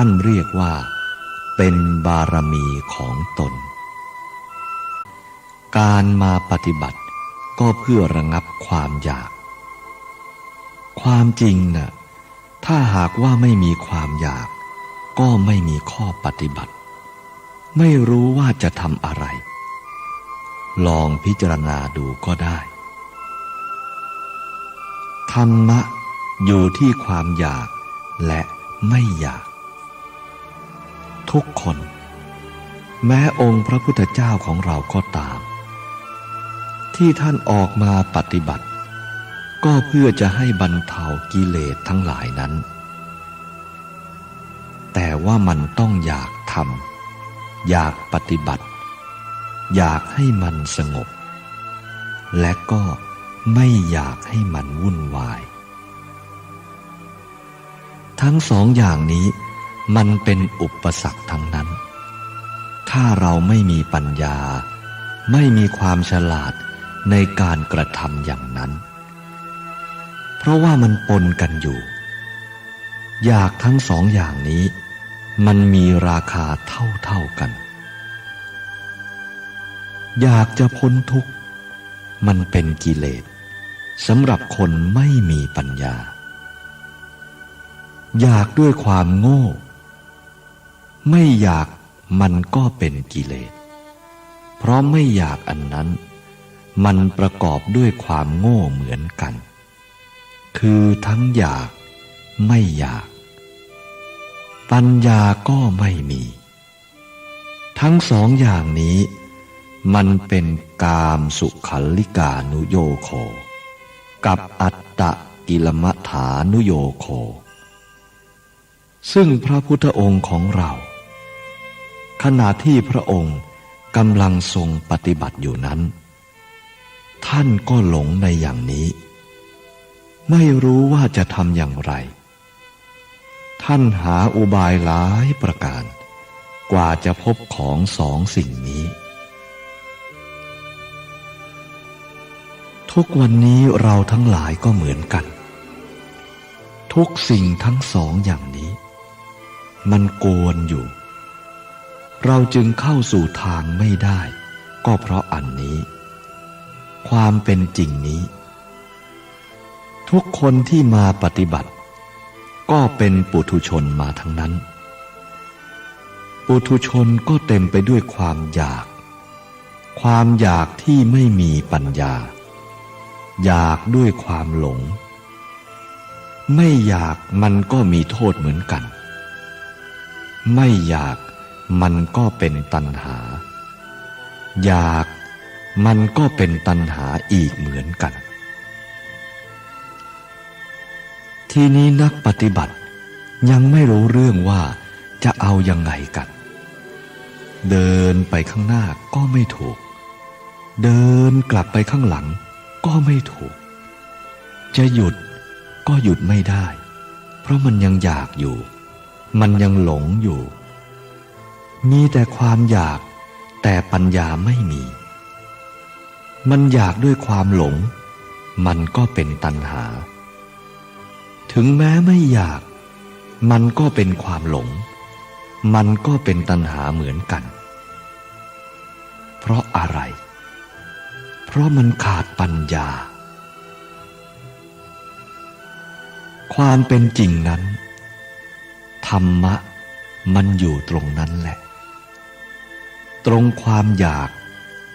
ท่านเรียกว่าเป็นบารมีของตนการมาปฏิบัติก็เพื่อระงับความอยากความจริงน่ะถ้าหากว่าไม่มีความอยากก็ไม่มีข้อปฏิบัติไม่รู้ว่าจะทำอะไรลองพิจารณาดูก็ได้ธรรมะอยู่ที่ความอยากและไม่อยากทุกคนแม้องค์พระพุทธเจ้าของเราก็ตามที่ท่านออกมาปฏิบัติก็เพื่อจะให้บรรเทากิเลสทั้งหลายนั้นแต่ว่ามันต้องอยากทำอยากปฏิบัติอยากให้มันสงบและก็ไม่อยากให้มันวุ่นวายทั้งสองอย่างนี้มันเป็นอุปสรรคทั้งนั้นถ้าเราไม่มีปัญญาไม่มีความฉลาดในการกระทำอย่างนั้นเพราะว่ามันปนกันอยู่อยากทั้งสองอย่างนี้มันมีราคาเท่ากันอยากจะพ้นทุกข์มันเป็นกิเลสสำหรับคนไม่มีปัญญาอยากด้วยความโง่ไม่อยากมันก็เป็นกิเลสเพราะไม่อยากอันนั้นมันประกอบด้วยความโง่เหมือนกันคือทั้งอยากไม่อยากปัญญาก็ไม่มีทั้งสองอย่างนี้มันเป็นกามสุขัลลิกานุโยโคกับอัตตกิลมัฏฐานุโยโคซึ่งพระพุทธองค์ของเราขณะที่พระองค์กำลังทรงปฏิบัติอยู่นั้นท่านก็หลงในอย่างนี้ไม่รู้ว่าจะทำอย่างไรท่านหาอุบายหลายประการกว่าจะพบของสองสิ่งนี้ทุกวันนี้เราทั้งหลายก็เหมือนกันทุกสิ่งทั้งสองอย่างนี้มันโกนอยู่เราจึงเข้าสู่ทางไม่ได้ก็เพราะอันนี้ความเป็นจริงนี้ทุกคนที่มาปฏิบัติก็เป็นปุถุชนมาทั้งนั้นปุถุชนก็เต็มไปด้วยความอยากที่ไม่มีปัญญาอยากด้วยความหลงไม่อยากมันก็มีโทษเหมือนกันไม่อยากมันก็เป็นตัณหาอยากมันก็เป็นตัณหาอีกเหมือนกันทีนี้นักปฏิบัติยังไม่รู้เรื่องว่าจะเอายังไงกันเดินไปข้างหน้าก็ไม่ถูกเดินกลับไปข้างหลังก็ไม่ถูกจะหยุดก็หยุดไม่ได้เพราะมันยังอยากอยู่มันยังหลงอยู่มีแต่ความอยากแต่ปัญญาไม่มีมันอยากด้วยความหลงมันก็เป็นตัณหาถึงแม้ไม่อยากมันก็เป็นความหลงมันก็เป็นตัณหาเหมือนกันเพราะอะไรเพราะมันขาดปัญญาความเป็นจริงนั้นธรรมะมันอยู่ตรงนั้นแหละตรงความอยาก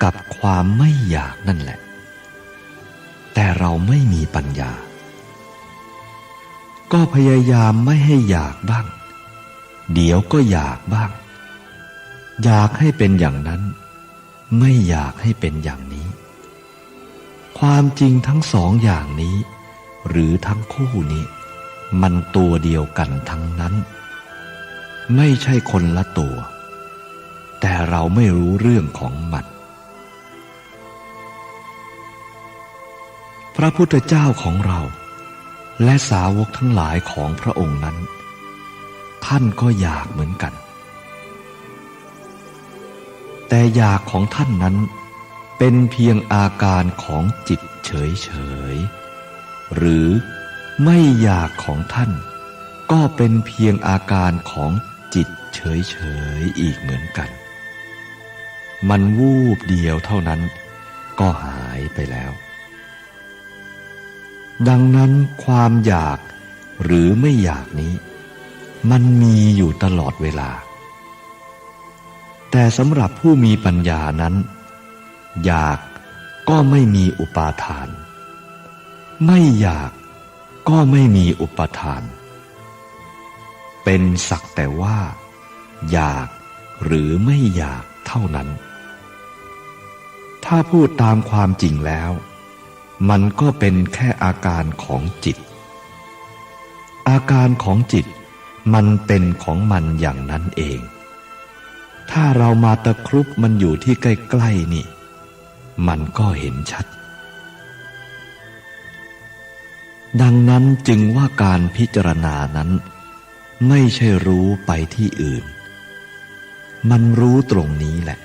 กับความไม่อยากนั่นแหละแต่เราไม่มีปัญญาก็พยายามไม่ให้อยากบ้างเดี๋ยวก็อยากบ้างอยากให้เป็นอย่างนั้นไม่อยากให้เป็นอย่างนี้ความจริงทั้งสองอย่างนี้หรือทั้งคู่นี้มันตัวเดียวกันทั้งนั้นไม่ใช่คนละตัวแต่เราไม่รู้เรื่องของมันพระพุทธเจ้าของเราและสาวกทั้งหลายของพระองค์นั้นท่านก็อยากเหมือนกันแต่อยากของท่านนั้นเป็นเพียงอาการของจิตเฉยๆหรือไม่อยากของท่านก็เป็นเพียงอาการของ จิตเฉยๆอีกเหมือนกันมันวูบเดียวเท่านั้นก็หายไปแล้วดังนั้นความอยากหรือไม่อยากนี้มันมีอยู่ตลอดเวลาแต่สำหรับผู้มีปัญญานั้นอยากก็ไม่มีอุปาทานไม่อยากก็ไม่มีอุปทานเป็นสักแต่ว่าอยากหรือไม่อยากเท่านั้นถ้าพูดตามความจริงแล้วมันก็เป็นแค่อาการของจิตอาการของจิตมันเป็นของมันอย่างนั้นเองถ้าเรามาตะครุบมันอยู่ที่ใกล้ๆนี่มันก็เห็นชัดดังนั้นจึงว่าการพิจารณานั้นไม่ใช่รู้ไปที่อื่นมันรู้ตรงนี้แหละ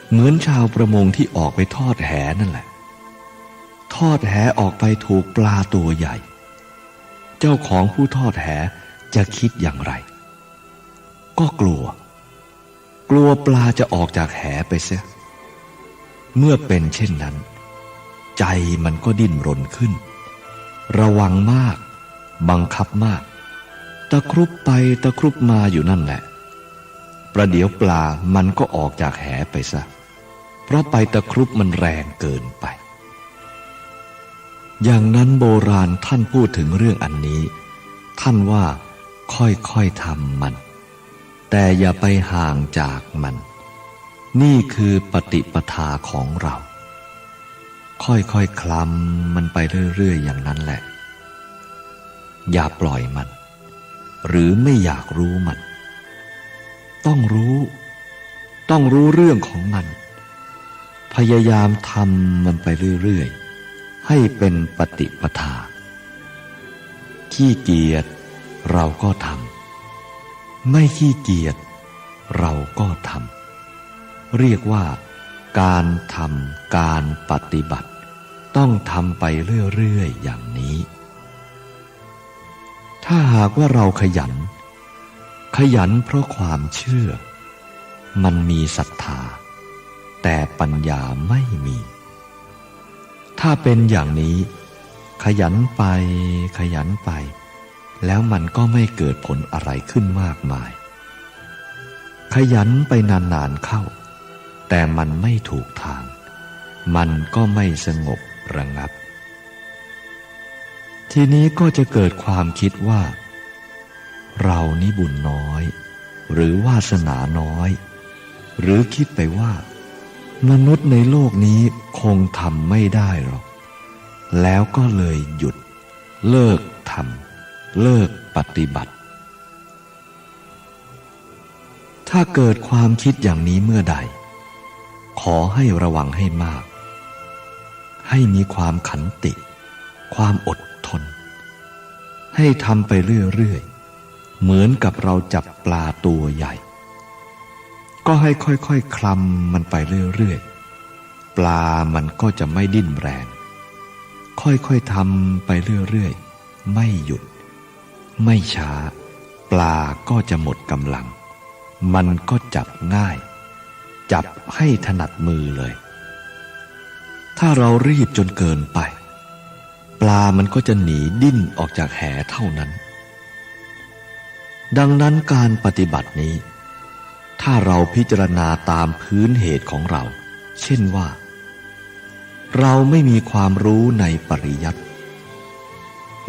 เหมือนชาวประมงที่ออกไปทอดแหนั่นแหละทอดแหออกไปถูกปลาตัวใหญ่เจ้าของผู้ทอดแหจะคิดอย่างไรก็กลัวปลาจะออกจากแหไปเสียเมื่อเป็นเช่นนั้นใจมันก็ดิ้นรนขึ้นระวังมากบังคับมากตะครุบไปตะครุบมาอยู่นั่นแหละประเดี๋ยวปลามันก็ออกจากแหไปซะเพราะไปตะครุบมันแรงเกินไปอย่างนั้นโบราณท่านพูดถึงเรื่องอันนี้ท่านว่าค่อยๆทำมันแต่อย่าไปห่างจากมันนี่คือปฏิปทาของเราค่อยๆคลำมันไปเรื่อยๆอย่างนั้นแหละอย่าปล่อยมันหรือไม่อยากรู้มันต้องรู้เรื่องของมันพยายามทำมันไปเรื่อยๆให้เป็นปฏิปทาขี้เกียจเราก็ทำไม่ขี้เกียจเราก็ทำเรียกว่าการทำการปฏิบัติต้องทำไปเรื่อยๆอย่างนี้ถ้าหากว่าเราขยันเพราะความเชื่อมันมีศรัทธาแต่ปัญญาไม่มีถ้าเป็นอย่างนี้ขยันไปแล้วมันก็ไม่เกิดผลอะไรขึ้นมากมายขยันไปนานๆเข้าแต่มันไม่ถูกทางมันก็ไม่สงบระงับทีนี้ก็จะเกิดความคิดว่าเรานี่บุญน้อยหรือวาสนาน้อยหรือคิดไปว่ามนุษย์ในโลกนี้คงทำไม่ได้หรอกแล้วก็เลยหยุดเลิกทำเลิกปฏิบัติถ้าเกิดความคิดอย่างนี้เมื่อใดขอให้ระวังให้มากให้มีความขันติความอดทนให้ทำไปเรื่อยๆเหมือนกับเราจับปลาตัวใหญ่ก็ให้ค่อยๆคลำมันไปเรื่อยๆปลามันก็จะไม่ดิ้นแรงค่อยๆทำไปเรื่อยๆไม่หยุดไม่ช้าปลาก็จะหมดกำลังมันก็จับง่ายจับให้ถนัดมือเลยถ้าเรารีบจนเกินไปปลามันก็จะหนีดิ้นออกจากแหเท่านั้นดังนั้นการปฏิบัตินี้ถ้าเราพิจารณาตามพื้นเหตุของเราเช่นว่าเราไม่มีความรู้ในปริยัติ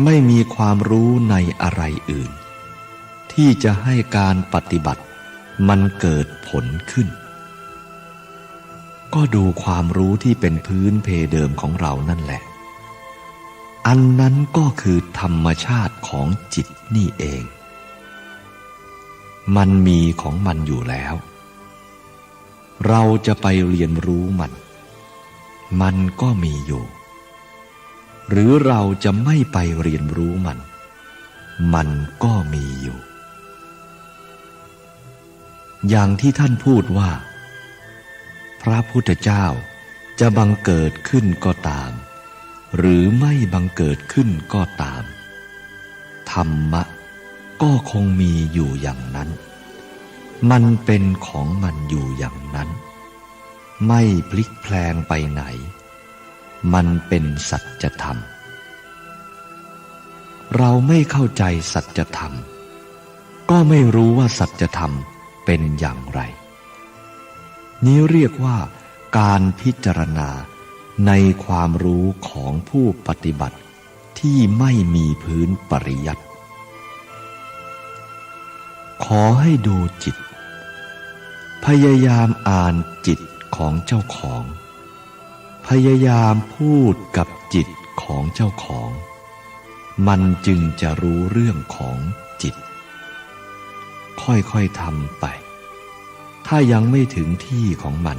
ไม่มีความรู้ในอะไรอื่นที่จะให้การปฏิบัติมันเกิดผลขึ้นก็ดูความรู้ที่เป็นพื้นเพเดิมของเรานั่นแหละอันนั้นก็คือธรรมชาติของจิตนี่เองมันมีของมันอยู่แล้วเราจะไปเรียนรู้มันก็มีอยู่หรือเราจะไม่ไปเรียนรู้มันก็มีอยู่อย่างที่ท่านพูดว่าพระพุทธเจ้าจะบังเกิดขึ้นก็ตามหรือไม่บังเกิดขึ้นก็ตามธรรมะ ก็คงมีอยู่อย่างนั้นมันเป็นของมันอยู่อย่างนั้นไม่พลิกแพลงไปไหนมันเป็นสัจธรรมเราไม่เข้าใจสัจธรรมก็ไม่รู้ว่าสัจธรรมเป็นอย่างไรนี้เรียกว่าการพิจารณาในความรู้ของผู้ปฏิบัติที่ไม่มีพื้นปริยัติขอให้ดูจิตพยายามอ่านจิตของเจ้าของพยายามพูดกับจิตของเจ้าของมันจึงจะรู้เรื่องของจิตค่อยๆทำไปถ้ายังไม่ถึงที่ของมัน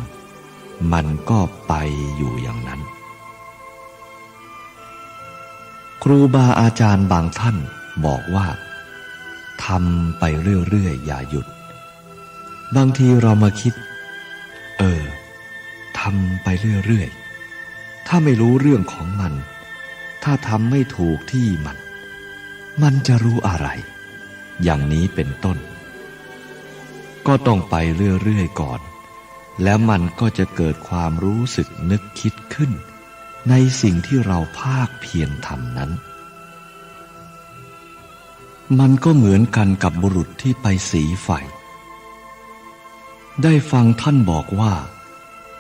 มันก็ไปอยู่อย่างนั้นครูบาอาจารย์บางท่านบอกว่าทำไปเรื่อยๆอย่าหยุดบางทีเรามาคิดทำไปเรื่อยๆถ้าไม่รู้เรื่องของมันถ้าทำไม่ถูกที่มันจะรู้อะไรอย่างนี้เป็นต้นก็ต้องไปเรื่อยๆก่อนแล้วมันก็จะเกิดความรู้สึกนึกคิดขึ้นในสิ่งที่เราภาคเพียรทำนั้นมันก็เหมือนกันกับบุรุษที่ไปสีไฟได้ฟังท่านบอกว่า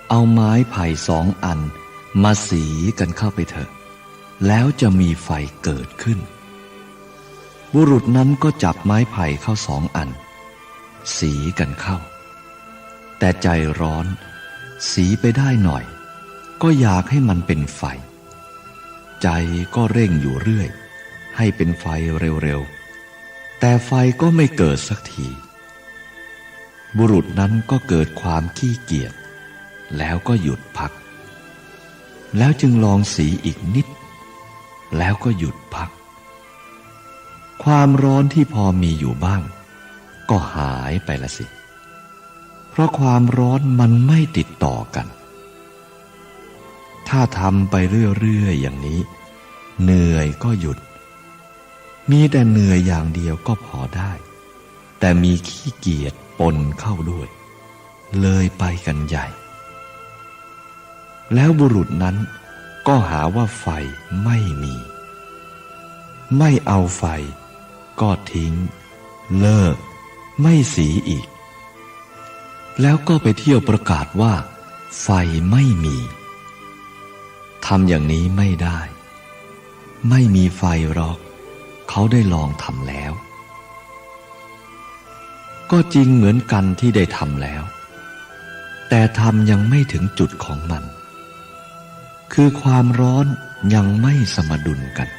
เอาไม้ไผ่2 อันมาสีกันเข้าไปเถอะแล้วจะมีไฟเกิดขึ้นบุรุษนั้นก็จับไม้ไผ่เข้า2 อันสีกันเข้าแต่ใจร้อนสีไปได้หน่อยก็อยากให้มันเป็นไฟใจก็เร่งอยู่เรื่อยให้เป็นไฟเร็วๆแต่ไฟก็ไม่เกิดสักทีบุรุษนั้นก็เกิดความขี้เกียจแล้วก็หยุดพักแล้วจึงลองสีอีกนิดแล้วก็หยุดพักความร้อนที่พอมีอยู่บ้างก็หายไปละสิเพราะความร้อนมันไม่ติดต่อกันถ้าทำไปเรื่อยๆอย่างนี้เหนื่อยก็หยุดมีแต่เหนื่อยอย่างเดียวก็พอได้แต่มีขี้เกียจปนเข้าด้วยเลยไปกันใหญ่แล้วบุรุษนั้นก็หาว่าไฟไม่มีไม่เอาไฟก็ทิ้งเลิกไม่สีอีกแล้วก็ไปเที่ยวประกาศว่าไฟไม่มีทำอย่างนี้ไม่ได้ไม่มีไฟหรอกเขาได้ลองทำแล้วก็จริงเหมือนกันที่ได้ทำแล้วแต่ทำยังไม่ถึงจุดของมันคือความร้อนยังไม่สมดุลกัน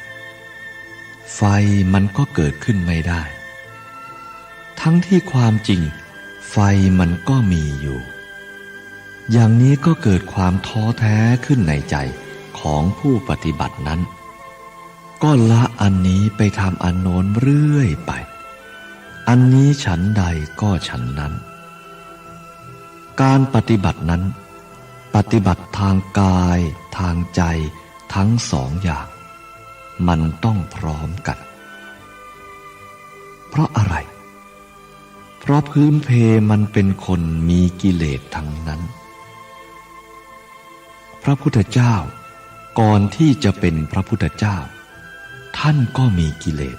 ไฟมันก็เกิดขึ้นไม่ได้ทั้งที่ความจริงไฟมันก็มีอยู่อย่างนี้ก็เกิดความท้อแท้ขึ้นในใจของผู้ปฏิบัตินั้นก็ละอันนี้ไปทำอันโน้นเรื่อยไปอันนี้ฉันใดก็ฉันนั้นการปฏิบัตินั้นปฏิบัติทางกายทางใจทั้ง2 อย่างมันต้องพร้อมกันเพราะอะไรเพราะพื้นเพมันเป็นคนมีกิเลสทั้งนั้นพระพุทธเจ้าก่อนที่จะเป็นพระพุทธเจ้าท่านก็มีกิเลส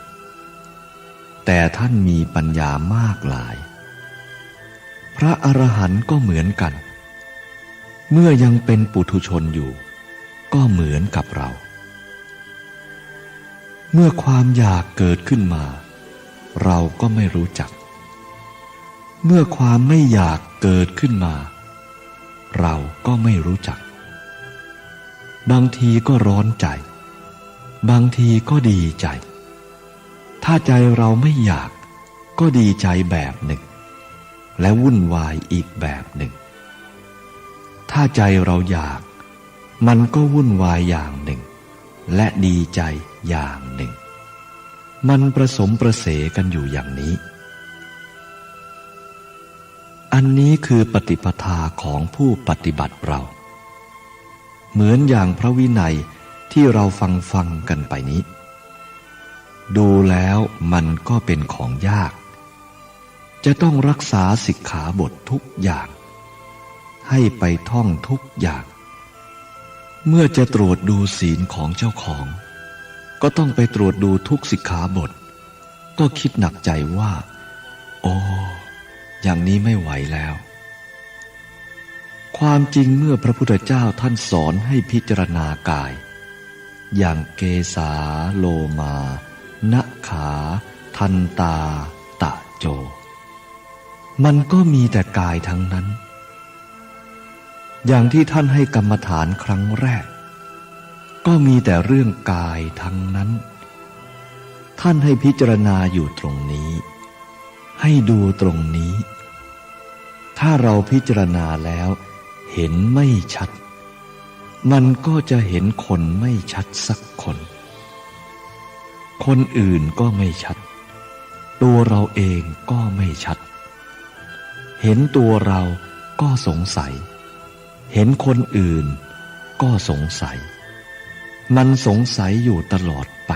แต่ท่านมีปัญญามากหลายพระอรหันต์ก็เหมือนกันเมื่อยังเป็นปุถุชนอยู่ก็เหมือนกับเราเมื่อความอยากเกิดขึ้นมาเราก็ไม่รู้จักเมื่อความไม่อยากเกิดขึ้นมาเราก็ไม่รู้จักบางทีก็ร้อนใจบางทีก็ดีใจถ้าใจเราไม่อยากก็ดีใจแบบหนึ่งและวุ่นวายอีกแบบหนึ่งถ้าใจเราอยากมันก็วุ่นวายอย่างหนึ่งและดีใจอย่างหนึ่งมันประสมประเสกันอยู่อย่างนี้อันนี้คือปฏิปทาของผู้ปฏิบัติเราเหมือนอย่างพระวินัยที่เราฟังกันไปนี้ ดูแล้วมันก็เป็นของยากจะต้องรักษาสิกขาบททุกอย่างให้ไปท่องทุกอย่างเมื่อจะตรวจดูศีลของเจ้าของก็ต้องไปตรวจดูทุกสิกขาบทก็คิดหนักใจว่าโอ้อย่างนี้ไม่ไหวแล้วความจริงเมื่อพระพุทธเจ้าท่านสอนให้พิจารณากายอย่างเกสาโลมานะขาทันตาตะโจมันก็มีแต่กายทั้งนั้นอย่างที่ท่านให้กรรมฐานครั้งแรกก็มีแต่เรื่องกายทั้งนั้นท่านให้พิจารณาอยู่ตรงนี้ให้ดูตรงนี้ถ้าเราพิจารณาแล้วเห็นไม่ชัดมันก็จะเห็นคนไม่ชัดสักคนคนอื่นก็ไม่ชัดตัวเราเองก็ไม่ชัดเห็นตัวเราก็สงสัยเห็นคนอื่นก็สงสัยมันสงสัยอยู่ตลอดไป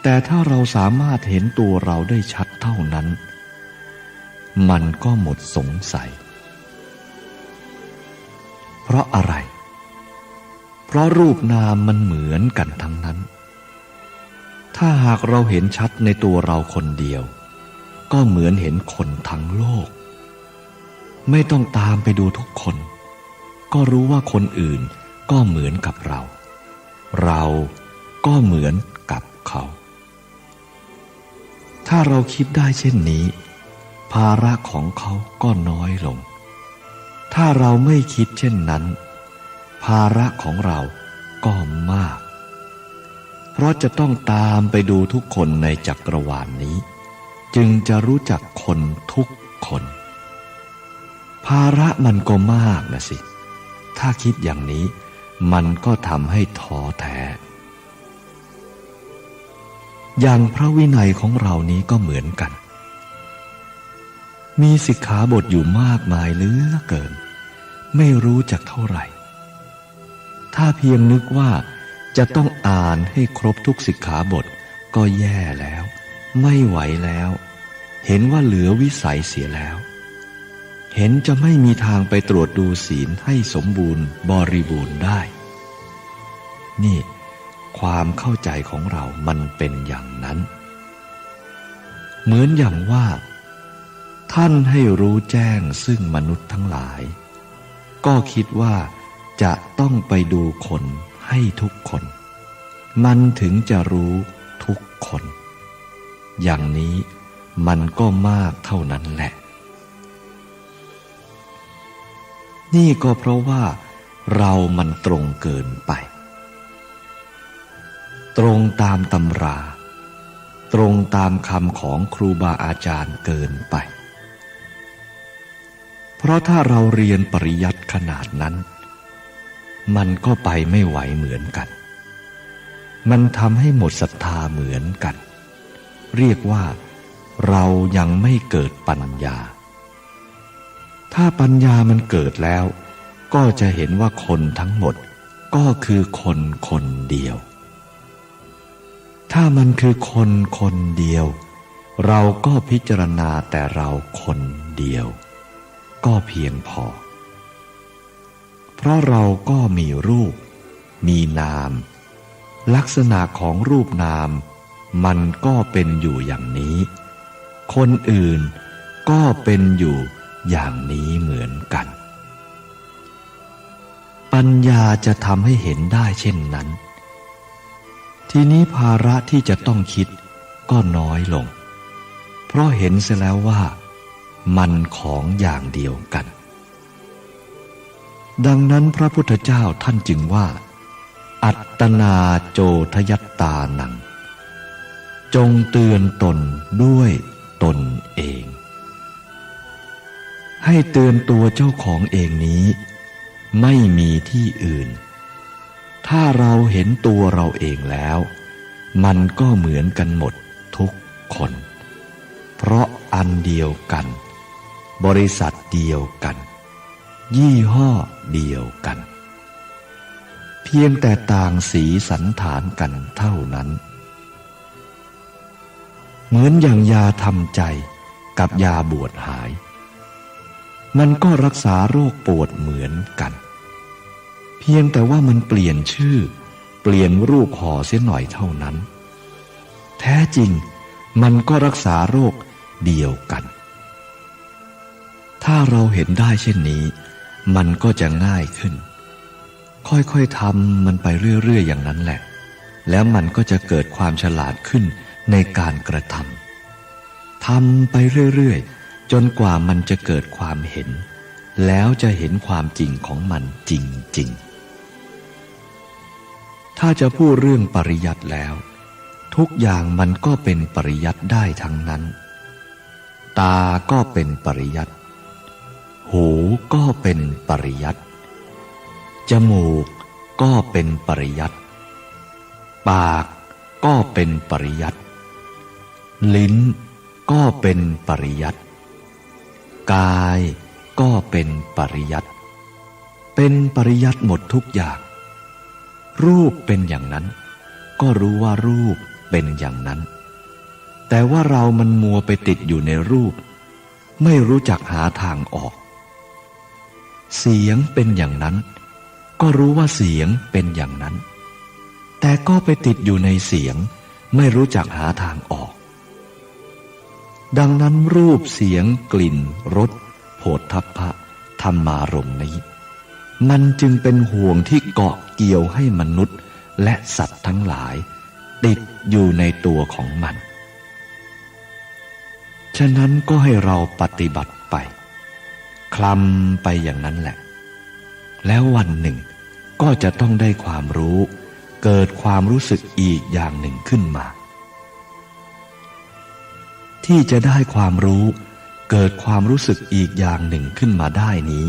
แต่ถ้าเราสามารถเห็นตัวเราได้ชัดเท่านั้นมันก็หมดสงสัยเพราะอะไรเพราะรูปนามมันเหมือนกันทั้งนั้นถ้าหากเราเห็นชัดในตัวเราคนเดียวก็เหมือนเห็นคนทั้งโลกไม่ต้องตามไปดูทุกคนก็รู้ว่าคนอื่นก็เหมือนกับเราเราก็เหมือนกับเขาถ้าเราคิดได้เช่นนี้ภาระของเขาก็น้อยลงถ้าเราไม่คิดเช่นนั้นภาระของเราก็มากเพราะจะต้องตามไปดูทุกคนในจักรวาลนี้จึงจะรู้จักคนทุกคนภาระมันก็มากนะสิถ้าคิดอย่างนี้มันก็ทำให้ท้อแท้อย่างพระวินัยของเรานี้ก็เหมือนกันมีสิกขาบทอยู่มากมายเหลือเกินไม่รู้จักเท่าไหร่ถ้าเพียงนึกว่าจะต้องอ่านให้ครบทุกสิกขาบทก็แย่แล้วไม่ไหวแล้วเห็นว่าเหลือวิสัยเสียแล้วเห็นจะไม่มีทางไปตรวจดูศีลให้สมบูรณ์บริบูรณ์ได้นี่ความเข้าใจของเรามันเป็นอย่างนั้นเหมือนอย่างว่าท่านให้รู้แจ้งซึ่งมนุษย์ทั้งหลายก็คิดว่าจะต้องไปดูคนให้ทุกคนมันถึงจะรู้ทุกคนอย่างนี้มันก็มากเท่านั้นแหละนี่ก็เพราะว่าเรามันตรงเกินไปตรงตามตำราตรงตามคำของครูบาอาจารย์เกินไปเพราะถ้าเราเรียนปริยัติขนาดนั้นมันก็ไปไม่ไหวเหมือนกันมันทำให้หมดศรัทธาเหมือนกันเรียกว่าเรายังไม่เกิดปัญญาถ้าปัญญามันเกิดแล้วก็จะเห็นว่าคนทั้งหมดก็คือคนคนเดียวถ้ามันคือคนคนเดียวเราก็พิจารณาแต่เราคนเดียวก็เพียงพอเพราะเราก็มีรูปมีนามลักษณะของรูปนามมันก็เป็นอยู่อย่างนี้คนอื่นก็เป็นอยู่อย่างนี้เหมือนกันปัญญาจะทำให้เห็นได้เช่นนั้นทีนี้ภาระที่จะต้องคิดก็น้อยลงเพราะเห็นเสียแล้วว่ามันของอย่างเดียวกันดังนั้นพระพุทธเจ้าท่านจึงว่าอัตตนาโจทยัตตานังจงเตือนตนด้วยตนเองให้เตือนตัวเจ้าของเองนี้ไม่มีที่อื่นถ้าเราเห็นตัวเราเองแล้วมันก็เหมือนกันหมดทุกคนเพราะอันเดียวกันบริษัทเดียวกันยี่ห้อเดียวกันเพียงแต่ต่างสีสันฐานกันเท่านั้น เหมือนอย่างยาทำใจกับยาบวดหายมันก็รักษาโรคปวดเหมือนกันเพียงแต่ว่ามันเปลี่ยนชื่อเปลี่ยนรูปห่อเสียหน่อยเท่านั้นแท้จริงมันก็รักษาโรคเดียวกันถ้าเราเห็นได้เช่นนี้มันก็จะง่ายขึ้นค่อยๆทำมันไปเรื่อยๆอย่างนั้นแหละแล้วมันก็จะเกิดความฉลาดขึ้นในการกระทำทำไปเรื่อยๆจนกว่ามันจะเกิดความเห็นแล้วจะเห็นความจริงของมันจริงๆถ้าจะพูดเรื่องปริยัติแล้วทุกอย่างมันก็เป็นปริยัติได้ทั้งนั้นตาก็เป็นปริยัติหูก็เป็นปริยัติจมูกก็เป็นปริยัติปากก็เป็นปริยัติลิ้นก็เป็นปริยัติกายก็เป็นปริยัติเป็นปริยัติหมดทุกอย่างรูปเป็นอย่างนั้นก็รู้ว่ารูปเป็นอย่างนั้นแต่ว่าเรามันมัวไปติดอยู่ในรูปไม่รู้จักหาทางออกเสียงเป็นอย่างนั้นก็รู้ว่าเสียงเป็นอย่างนั้นแต่ก็ไปติดอยู่ในเสียงไม่รู้จักหาทางออกดังนั้นรูปเสียงกลิ่นรสโผฏฐัพพะธรรมารมณ์นี้มันจึงเป็นห่วงที่เกาะเกี่ยวให้มนุษย์และสัตว์ทั้งหลายติดอยู่ในตัวของมันฉะนั้นก็ให้เราปฏิบัติไปคลำไปอย่างนั้นแหละแล้ววันหนึ่งก็จะต้องได้ความรู้เกิดความรู้สึกอีกอย่างหนึ่งขึ้นมาที่จะได้ความรู้เกิดความรู้สึกอีกอย่างหนึ่งขึ้นมาได้นี้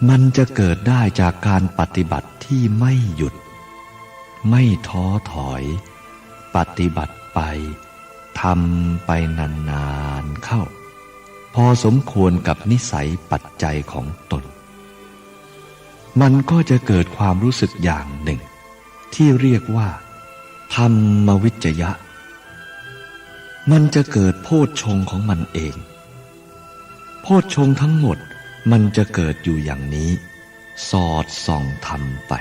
มันจะเกิดได้จากการปฏิบัติที่ไม่หยุดไม่ท้อถอยปฏิบัติไปทำไปนานๆเข้าพอสมควรกับนิสัยปัจจัยของตนมันก็จะเกิดความรู้สึกอย่างหนึ่งที่เรียกว่าธรรมวิจยะมันจะเกิดโพชฌงค์ของมันเองโพชฌงค์ทั้งหมดมันจะเกิดอยู่อย่างนี้สอดส่องธรรมไป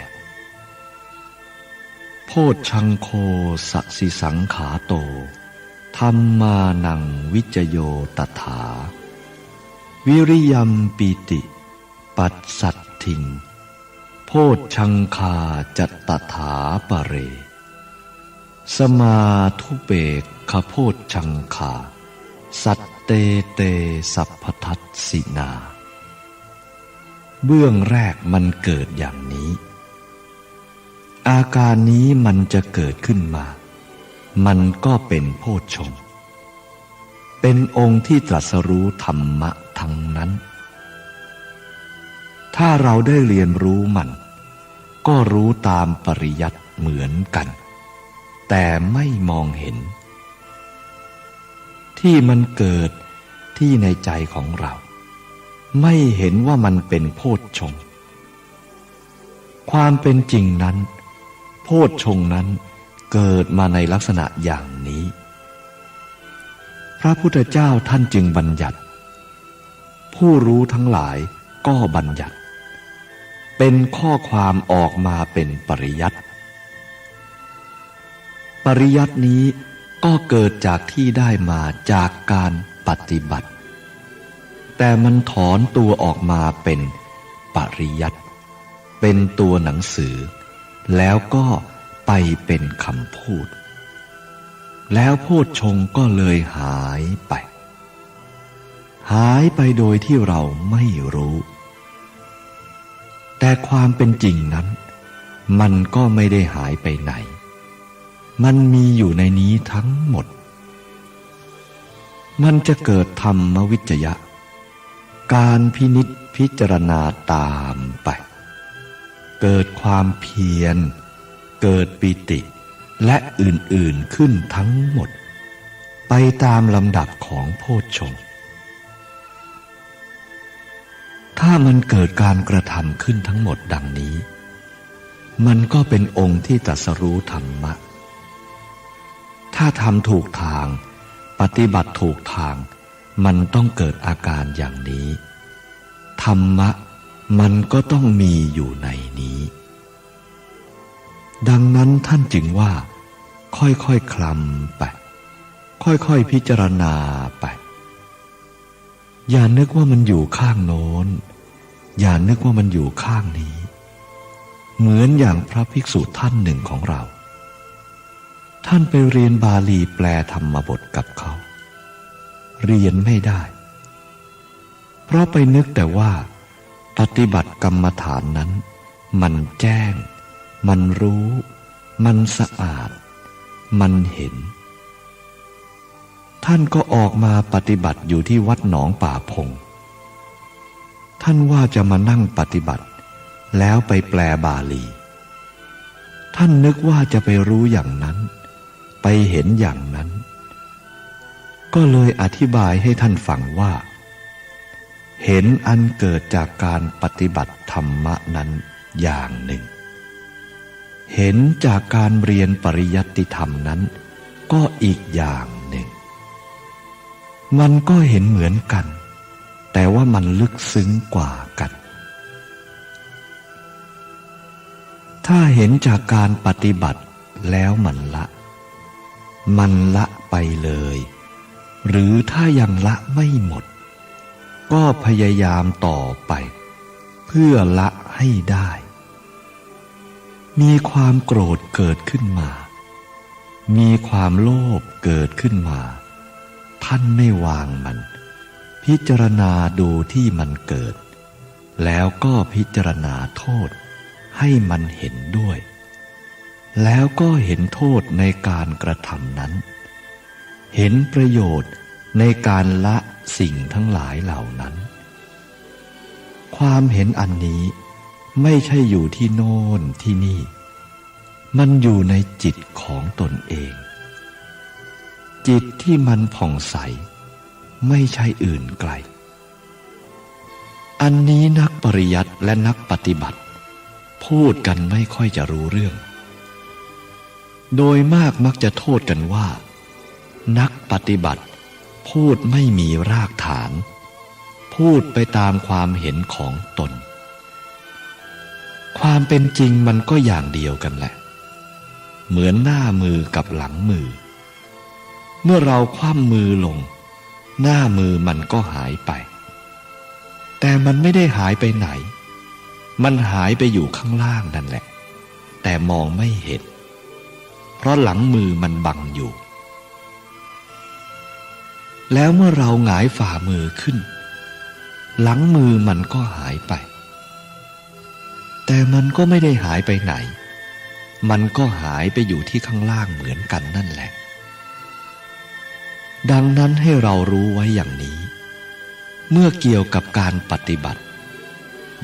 โพชชังโคสสิสังขาโตธัมมานังวิจโยตถาวิริยัมปีติปัสสัทถิงโพชชังคาจัตตถาปะเรสมาธุเปกขโพชชังคาสัตเตเตสัพพทัสสินาเบื้องแรกมันเกิดอย่างนี้อาการนี้มันจะเกิดขึ้นมามันก็เป็นโพชฌงค์เป็นองค์ที่ตรัสรู้ธรรมะทั้งนั้นถ้าเราได้เรียนรู้มันก็รู้ตามปริยัติเหมือนกันแต่ไม่มองเห็นที่มันเกิดที่ในใจของเราไม่เห็นว่ามันเป็นโพชฌงค์ความเป็นจริงนั้นโพชฌงค์นั้นเกิดมาในลักษณะอย่างนี้พระพุทธเจ้าท่านจึงบัญญัติผู้รู้ทั้งหลายก็บัญญัติเป็นข้อความออกมาเป็นปริยัติปริยัตินี้ก็เกิดจากที่ได้มาจากการปฏิบัติแต่มันถอนตัวออกมาเป็นปริยัติเป็นตัวหนังสือแล้วก็ไปเป็นคำพูดแล้วโพชฌงค์ก็เลยหายไปโดยที่เราไม่รู้แต่ความเป็นจริงนั้นมันก็ไม่ได้หายไปไหนมันมีอยู่ในนี้ทั้งหมดมันจะเกิดธรรมวิจยะการพินิจพิจารณาตามไปเกิดความเพียรเกิดปิติและอื่นๆขึ้นทั้งหมดไปตามลำดับของโพชฌงค์ถ้ามันเกิดการกระทำขึ้นทั้งหมดดังนี้มันก็เป็นองค์ที่ตรัสรู้ธรรมะถ้าทำถูกทาง ปฏิบัติถูกทางมันต้องเกิดอาการอย่างนี้ธรรมะมันก็ต้องมีอยู่ในนี้ดังนั้นท่านจึงว่าค่อยๆคลำไปค่อยๆพิจารณาไปอย่านึกว่ามันอยู่ข้างโน้นอย่านึกว่ามันอยู่ข้างนี้เหมือนอย่างพระภิกษุท่านหนึ่งของเราท่านไปเรียนบาลีแปลธรรมบทกับเขาเรียนไม่ได้เพราะไปนึกแต่ว่าปฏิบัติกรรมฐานนั้นมันแจ้งมันรู้มันสะอาดมันเห็นท่านก็ออกมาปฏิบัติอยู่ที่วัดหนองป่าพงท่านว่าจะมานั่งปฏิบัติแล้วไปแปลบาลีท่านนึกว่าจะไปรู้อย่างนั้นไปเห็นอย่างนั้นก็เลยอธิบายให้ท่านฟังว่าเห็นอันเกิดจากการปฏิบัติธรรมะนั้นอย่างหนึ่งเห็นจากการเรียนปริยัติธรรมนั้นก็อีกอย่างหนึ่งมันก็เห็นเหมือนกันแต่ว่ามันลึกซึ้งกว่ากันถ้าเห็นจากการปฏิบัติแล้วมันละไปเลยหรือถ้ายังละไม่หมดก็พยายามต่อไปเพื่อละให้ได้มีความโกรธเกิดขึ้นมามีความโลภเกิดขึ้นมาท่านไม่วางมันพิจารณาดูที่มันเกิดแล้วก็พิจารณาโทษให้มันเห็นด้วยแล้วก็เห็นโทษในการกระทำนั้นเห็นประโยชน์ในการละสิ่งทั้งหลายเหล่านั้นความเห็นอันนี้ไม่ใช่อยู่ที่โน่นที่นี่มันอยู่ในจิตของตนเองจิตที่มันผ่องใสไม่ใช่อื่นไกลอันนี้นักปริยัติและนักปฏิบัติพูดกันไม่ค่อยจะรู้เรื่องโดยมากมักจะโทษกันว่านักปฏิบัติพูดไม่มีรากฐานพูดไปตามความเห็นของตนความเป็นจริงมันก็อย่างเดียวกันแหละเหมือนหน้ามือกับหลังมือเมื่อเราคว่ำมือลงหน้ามือมันก็หายไปแต่มันไม่ได้หายไปไหนมันหายไปอยู่ข้างล่างนั่นแหละแต่มองไม่เห็นเพราะหลังมือมันบังอยู่แล้วเมื่อเราหงายฝ่ามือขึ้นหลังมือมันก็หายไปแต่มันก็ไม่ได้หายไปไหนมันก็หายไปอยู่ที่ข้างล่างเหมือนกันนั่นแหละดังนั้นให้เรารู้ไว้อย่างนี้เมื่อเกี่ยวกับการปฏิบัติ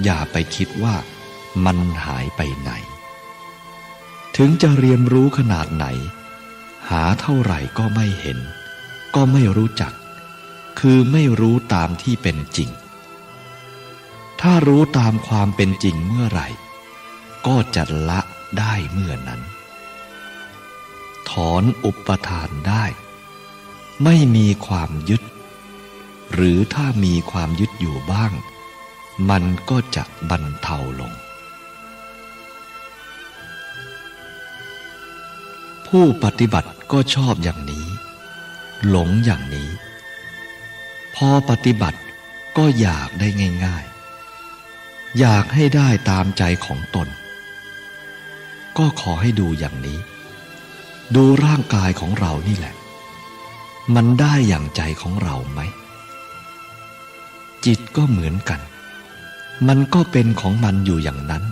อย่าไปคิดว่ามันหายไปไหนถึงจะเรียนรู้ขนาดไหนหาเท่าไหร่ก็ไม่เห็นก็ไม่รู้จักคือไม่รู้ตามที่เป็นจริงถ้ารู้ตามความเป็นจริงเมื่อไหร่ก็จะละได้เมื่อนั้นถอนอุปทานได้ไม่มีความยึดหรือถ้ามีความยึดอยู่บ้างมันก็จะบรรเทาลงผู้ปฏิบัติก็ชอบอย่างนี้หลงอย่างนี้พอปฏิบัติก็อยากได้ง่ายๆอยากให้ได้ตามใจของตนก็ขอให้ดูอย่างนี้ดูร่างกายของเรานี่แหละมันได้อย่างใจของเราไหมจิตก็เหมือนกันมันก็เป็นของมันอยู่อย่างนั้น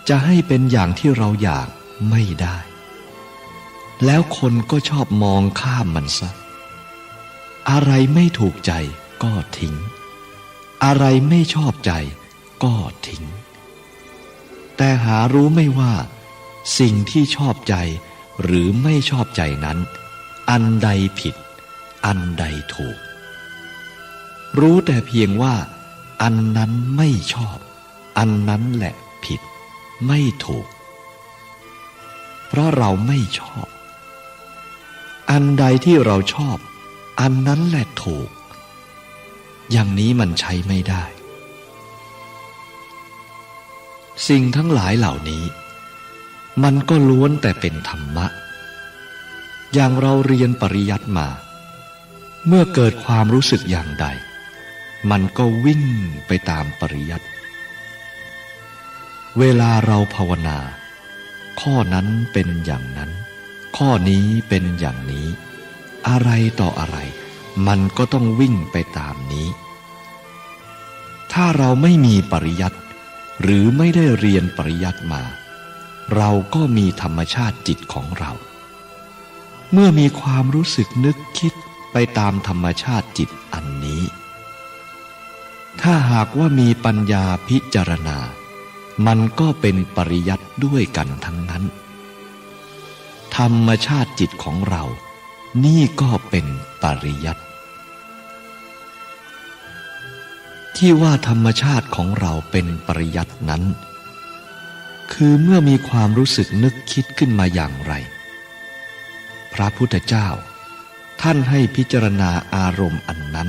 จะให้เป็นอย่างที่เราอยากไม่ได้แล้วคนก็ชอบมองข้ามมันซะอะไรไม่ถูกใจก็ทิ้งอะไรไม่ชอบใจก็ทิ้งแต่หารู้ไม่ว่าสิ่งที่ชอบใจหรือไม่ชอบใจนั้นอันใดผิดอันใดถูกรู้แต่เพียงว่าอันนั้นไม่ชอบอันนั้นแหละผิดไม่ถูกเพราะเราไม่ชอบอันใดที่เราชอบ อันนั้นแหละถูกอย่างนี้มันใช้ไม่ได้สิ่งทั้งหลายเหล่านี้มันก็ล้วนแต่เป็นธรรมะอย่างเราเรียนปริยัติมาเมื่อเกิดความรู้สึกอย่างใดมันก็วิ่งไปตามปริยัติเวลาเราภาวนาข้อนั้นเป็นอย่างนั้นข้อนี้เป็นอย่างนี้อะไรต่ออะไรมันก็ต้องวิ่งไปตามนี้ถ้าเราไม่มีปริยัติหรือไม่ได้เรียนปริยัติมาเราก็มีธรรมชาติจิตของเราเมื่อมีความรู้สึกนึกคิดไปตามธรรมชาติจิตอันนี้ถ้าหากว่ามีปัญญาพิจารณามันก็เป็นปริยัติด้วยกันทั้งนั้นธรรมชาติจิตของเรานี่ก็เป็นปริยัติที่ว่าธรรมชาติของเราเป็นปริยัตินั้นคือเมื่อมีความรู้สึกนึกคิดขึ้นมาอย่างไรพระพุทธเจ้าท่านให้พิจารณาอารมณ์อันนั้น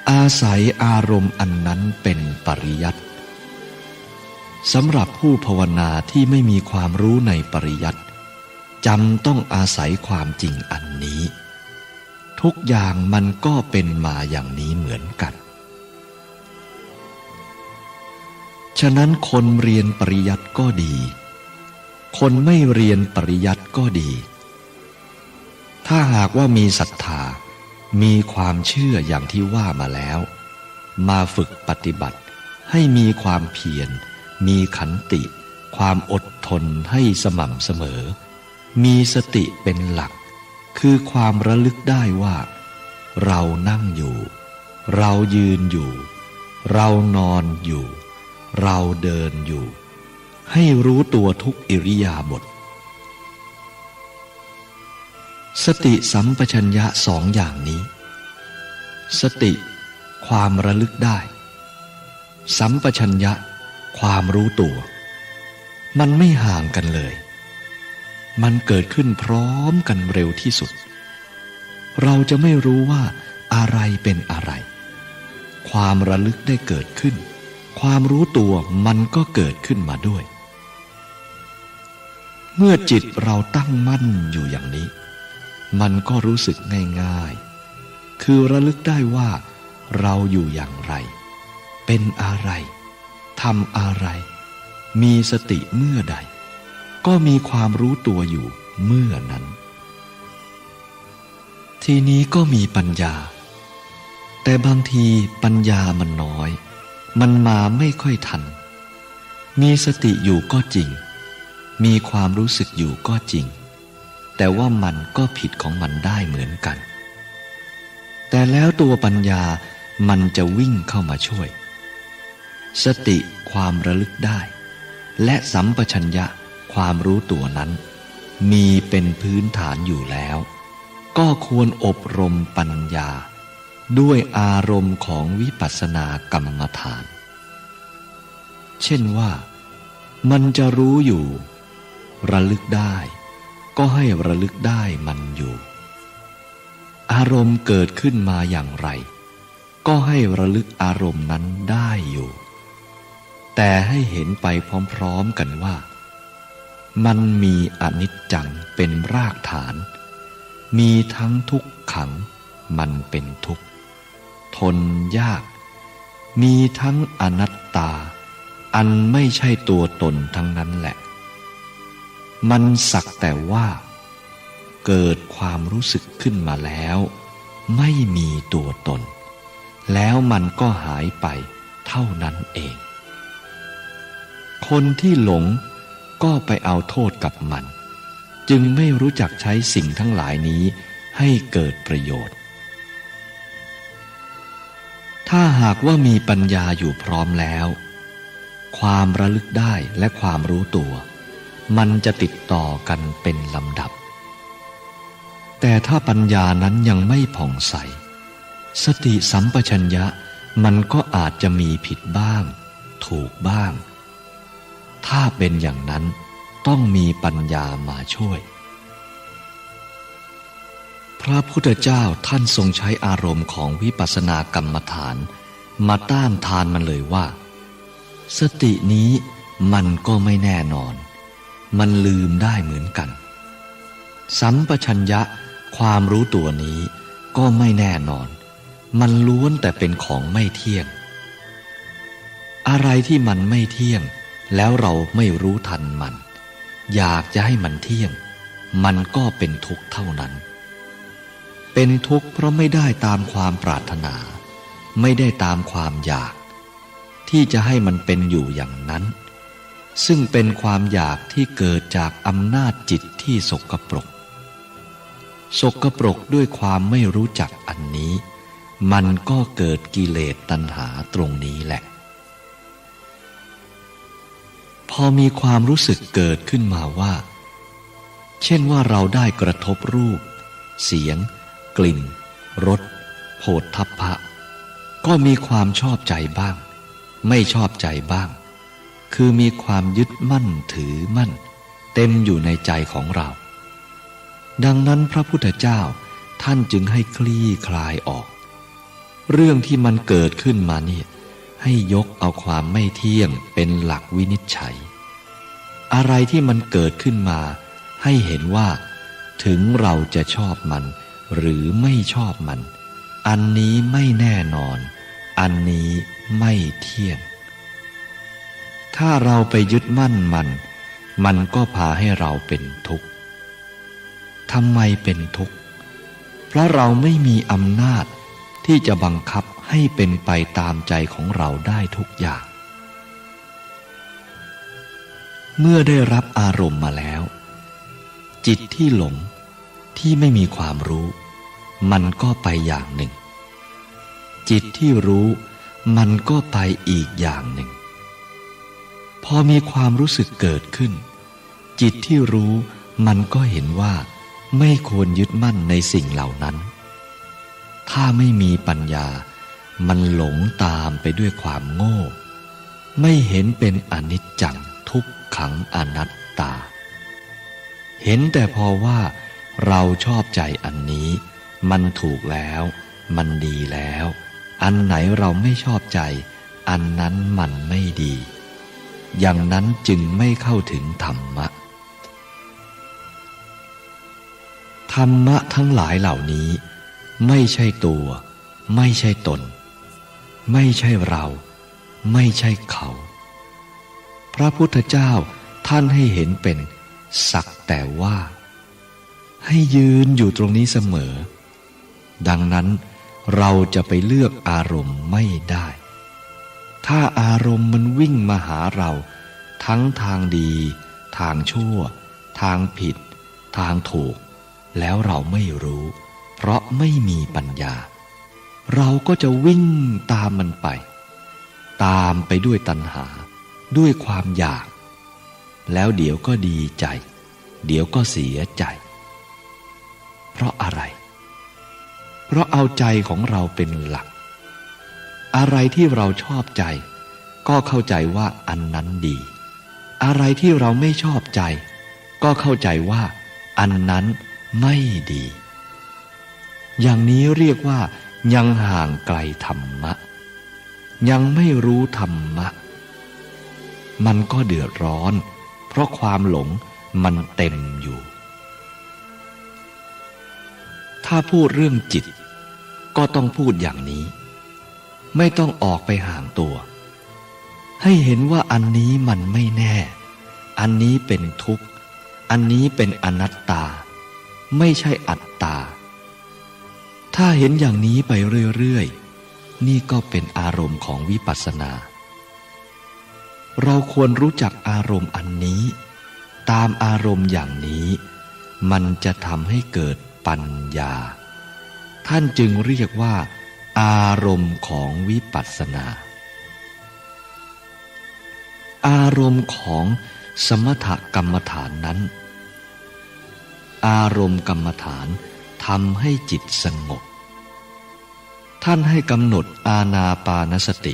อาศัยอารมณ์อันนั้นเป็นปริยัติสำหรับผู้ภาวนาที่ไม่มีความรู้ในปริยัติจำต้องอาศัยความจริงอันนี้ทุกอย่างมันก็เป็นมาอย่างนี้เหมือนกันฉะนั้นคนเรียนปริยัติก็ดีคนไม่เรียนปริยัติก็ดีถ้าหากว่ามีศรัทธามีความเชื่ออย่างที่ว่ามาแล้วมาฝึกปฏิบัติให้มีความเพียรมีขันติความอดทนให้สม่ำเสมอมีสติเป็นหลักคือความระลึกได้ว่าเรานั่งอยู่เรายืนอยู่เรานอนอยู่เราเดินอยู่ให้รู้ตัวทุกอิริยาบถสติสัมปชัญญะสองอย่างนี้สติความระลึกได้สัมปชัญญะความรู้ตัวมันไม่ห่างกันเลยมันเกิดขึ้นพร้อมกันเร็วที่สุดเราจะไม่รู้ว่าอะไรเป็นอะไรความระลึกได้เกิดขึ้นความรู้ตัวมันก็เกิดขึ้นมาด้วยเมื่อจิตเราตั้งมั่นอยู่อย่างนี้มันก็รู้สึกง่ายๆคือระลึกได้ว่าเราอยู่อย่างไรเป็นอะไรทำอะไรมีสติเมื่อใดก็มีความรู้ตัวอยู่เมื่อนั้นทีนี้ก็มีปัญญาแต่บางทีปัญญามันน้อยมันมาไม่ค่อยทันมีสติอยู่ก็จริงมีความรู้สึกอยู่ก็จริงแต่ว่ามันก็ผิดของมันได้เหมือนกันแต่แล้วตัวปัญญามันจะวิ่งเข้ามาช่วยสติความระลึกได้และสัมปชัญญะความรู้ตัวนั้นมีเป็นพื้นฐานอยู่แล้วก็ควรอบรมปัญญาด้วยอารมณ์ของวิปัสสนากรรมฐานเช่นว่ามันจะรู้อยู่ระลึกได้ก็ให้ระลึกได้มันอยู่อารมณ์เกิดขึ้นมาอย่างไรก็ให้ระลึกอารมณ์นั้นได้อยู่แต่ให้เห็นไปพร้อมๆกันว่ามันมีอนิจจังเป็นรากฐานมีทั้งทุกขังมันเป็นทุกข์ทนยากมีทั้งอนัตตาอันไม่ใช่ตัวตนทั้งนั้นแหละมันสักแต่ว่าเกิดความรู้สึกขึ้นมาแล้วไม่มีตัวตนแล้วมันก็หายไปเท่านั้นเองคนที่หลงก็ไปเอาโทษกับมันจึงไม่รู้จักใช้สิ่งทั้งหลายนี้ให้เกิดประโยชน์ถ้าหากว่ามีปัญญาอยู่พร้อมแล้วความระลึกได้และความรู้ตัวมันจะติดต่อกันเป็นลำดับแต่ถ้าปัญญานั้นยังไม่ผ่องใสสติสัมปชัญญะมันก็อาจจะมีผิดบ้างถูกบ้างถ้าเป็นอย่างนั้นต้องมีปัญญามาช่วยพ พระพุทธเจ้าท่านทรงใช้อารมณ์ของวิปัสสนากรรมฐานมาต้านทานมันเลยว่าสตินี้มันก็ไม่แน่นอนมันลืมได้เหมือนกันสัมปชัญญะความรู้ตัวนี้ก็ไม่แน่นอนมันล้วนแต่เป็นของไม่เที่ยงอะไรที่มันไม่เที่ยงแล้วเราไม่รู้ทันมันอยากจะให้มันเที่ยงมันก็เป็นทุกข์เท่านั้นเป็นทุกข์เพราะไม่ได้ตามความปรารถนาไม่ได้ตามความอยากที่จะให้มันเป็นอยู่อย่างนั้นซึ่งเป็นความอยากที่เกิดจากอำนาจจิตที่สกปรกด้วยความไม่รู้จักอันนี้มันก็เกิดกิเลสตัณหาตรงนี้แหละพอมีความรู้สึกเกิดขึ้นมาว่าเช่นว่าเราได้กระทบรูปเสียงกลิ่นรสโผฏฐัพพะก็มีความชอบใจบ้างไม่ชอบใจบ้างคือมีความยึดมั่นถือมั่นเต็มอยู่ในใจของเราดังนั้นพระพุทธเจ้าท่านจึงให้คลี่คลายออกเรื่องที่มันเกิดขึ้นมานี่ให้ยกเอาความไม่เที่ยงเป็นหลักวินิจฉัยอะไรที่มันเกิดขึ้นมาให้เห็นว่าถึงเราจะชอบมันหรือไม่ชอบมันอันนี้ไม่แน่นอนอันนี้ไม่เที่ยงถ้าเราไปยึดมั่นมันก็พาให้เราเป็นทุกข์ทำไมเป็นทุกข์เพราะเราไม่มีอำนาจที่จะบังคับให้เป็นไปตามใจของเราได้ทุกอย่างเมื่อได้รับอารมณ์มาแล้วจิตที่หลงที่ไม่มีความรู้มันก็ไปอย่างหนึ่งจิตที่รู้มันก็ไปอีกอย่างหนึ่งพอมีความรู้สึกเกิดขึ้นจิตที่รู้มันก็เห็นว่าไม่ควรยึดมั่นในสิ่งเหล่านั้นถ้าไม่มีปัญญามันหลงตามไปด้วยความโง่ไม่เห็นเป็นอนิจจังทุกขังอนัตตาเห็นแต่พอว่าเราชอบใจอันนี้มันถูกแล้วมันดีแล้วอันไหนเราไม่ชอบใจอันนั้นมันไม่ดีอย่างนั้นจึงไม่เข้าถึงธรรมะธรรมะทั้งหลายเหล่านี้ไม่ใช่ตัวไม่ใช่ตนไม่ใช่เราไม่ใช่เขาพระพุทธเจ้าท่านให้เห็นเป็นสักแต่ว่าให้ยืนอยู่ตรงนี้เสมอดังนั้นเราจะไปเลือกอารมณ์ไม่ได้ถ้าอารมณ์มันวิ่งมาหาเราทั้งทางดีทางชั่วทางผิดทางถูกแล้วเราไม่รู้เพราะไม่มีปัญญาเราก็จะวิ่งตามมันไปตามไปด้วยตัณหาด้วยความอยากแล้วเดี๋ยวก็ดีใจเดี๋ยวก็เสียใจเพราะอะไรเพราะเอาใจของเราเป็นหลักอะไรที่เราชอบใจก็เข้าใจว่าอันนั้นดีอะไรที่เราไม่ชอบใจก็เข้าใจว่าอันนั้นไม่ดีอย่างนี้เรียกว่ายังห่างไกลธรรมะยังไม่รู้ธรรมะมันก็เดือดร้อนเพราะความหลงมันเต็มอยู่ถ้าพูดเรื่องจิตก็ต้องพูดอย่างนี้ไม่ต้องออกไปห่างตัวให้เห็นว่าอันนี้มันไม่แน่อันนี้เป็นทุกข์อันนี้เป็นอนัตตาไม่ใช่อัตตาถ้าเห็นอย่างนี้ไปเรื่อยๆนี่ก็เป็นอารมณ์ของวิปัสสนาเราควรรู้จักอารมณ์อันนี้ตามอารมณ์อย่างนี้มันจะทำให้เกิดปัญญาท่านจึงเรียกว่าอารมณ์ของวิปัสสนาอารมณ์ของสมถกรรมฐานนั้นอารมณ์กรรมฐานทำให้จิตสงบท่านให้กำหนดอานาปานสติ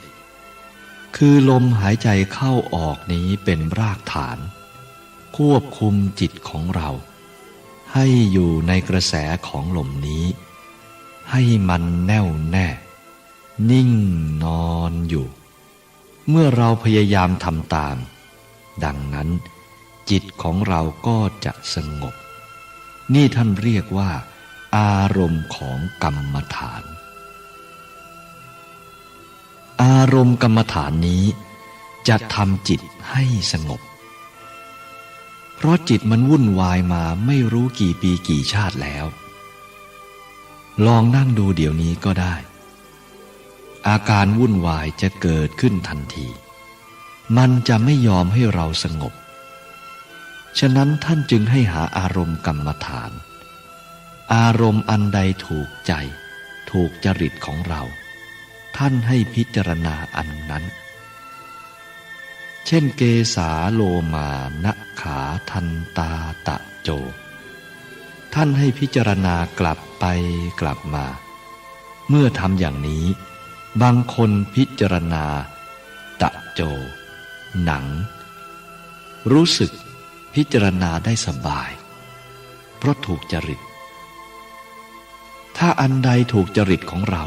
คือลมหายใจเข้าออกนี้เป็นรากฐานควบคุมจิตของเรา ให้อยู่ในกระแสของลมนี้ให้มันแน่วแน่นิ่งนอนอยู่เมื่อเราพยายามทำตามดังนั้นจิตของเราก็จะสงบนี่ท่านเรียกว่าอารมณ์ของกรรมฐานอารมณ์กรรมฐานนี้จะทำจิตให้สงบเพราะจิตมันวุ่นวายมาไม่รู้กี่ปีกี่ชาติแล้วลองนั่งดูเดี๋ยวนี้ก็ได้อาการวุ่นวายจะเกิดขึ้นทันทีมันจะไม่ยอมให้เราสงบฉะนั้นท่านจึงให้หาอารมณ์กรรมฐานอารมณ์อันใดถูกใจถูกจริตของเราท่านให้พิจารณาอันนั้นเช่นเกสาโลมานะขาทันตาตะโจท่านให้พิจารณากลับไปกลับมาเมื่อทำอย่างนี้บางคนพิจารณาตะโจหนังรู้สึกพิจารณาได้สบายเพราะถูกจริตถ้าอันใดถูกจริตของเรา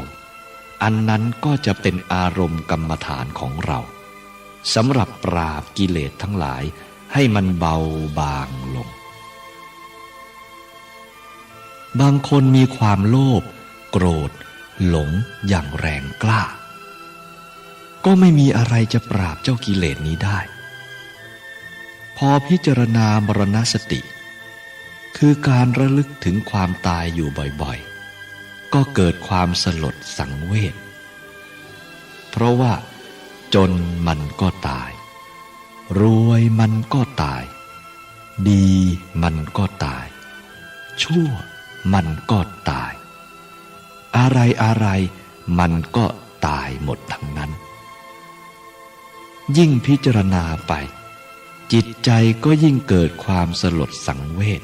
อันนั้นก็จะเป็นอารมณ์กรรมฐานของเราสำหรับปราบกิเลสทั้งหลายให้มันเบาบางลงบางคนมีความโลภโกรธหลงอย่างแรงกล้าก็ไม่มีอะไรจะปราบเจ้ากิเลสนี้ได้พอพิจารณามรณสติคือการระลึกถึงความตายอยู่บ่อยๆก็เกิดความสลดสังเวชเพราะว่าจนมันก็ตายรวยมันก็ตายดีมันก็ตายชั่วมันก็ตายอะไรมันก็ตายหมดทั้งนั้นยิ่งพิจารณาไปจิตใจก็ยิ่งเกิดความสลดสังเวช